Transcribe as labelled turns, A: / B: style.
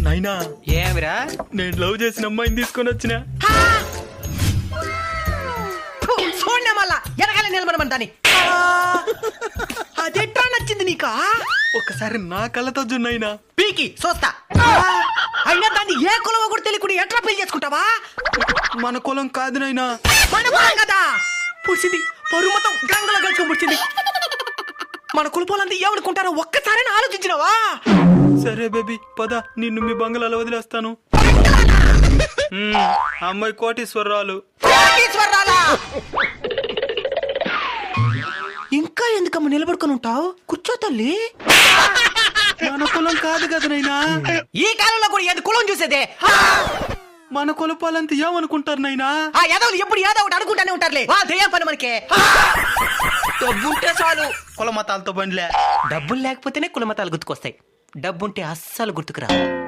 A: నైనా
B: ఏమిరా?
A: నేను లవ్ చేసిన అమ్మాయిని తీసుకొని వచ్చిన.
B: చూడండి మళ్ళా వెనకాల నిలబడమని దాన్ని. అదెట్లా నచ్చింది నీకా?
A: ఒకసారి నా కళ్ళతో జున్నైనా.
B: పీకి చూస్తా. అయినా దాన్ని ఏ కులమో కూడా తెలియకుండా ఎట్లా పెళ్లి చేసుకుంటావా?
A: మన కులం కాదు నైనా.
B: మన కులం కదా పుడిచింది, పరువు మొత్తం గంగలో కలుసుకొని పుడిచింది. మన కులపోలంతా ఏమనుకుంటారో ఒక్కసారి ఆలోచించినావా?
A: సరే బేబీ పద, నిన్ను మీ బంగ్లాలో వదిలేస్తాను. అమ్మాయి కోటీశ్వరరాలు.
B: ఇంకా ఎందుకమ్మ నిలబడుకొని ఉంటావు? కూర్చో తల్లి.
A: మన కులం కాదు కదా నైనా.
B: ఈ కాలంలో కూడా ఏది కులం చూసేదే?
A: మన కులపాలంతా ఏమనుకుంటారు నైనా?
B: ఆ యాదవులు ఎప్పుడు ఏదో ఒకటి అనుకుంటానే ఉంటారులే. దయ్యం పని మనకే. డబ్బుంటే చాలు.
A: కుల మతాలతో బండిలే.
B: డబ్బులు లేకపోతేనే కులమతాలు గుర్తుకొస్తాయి. డబ్బుంటే అస్సలు గుర్తుకురా.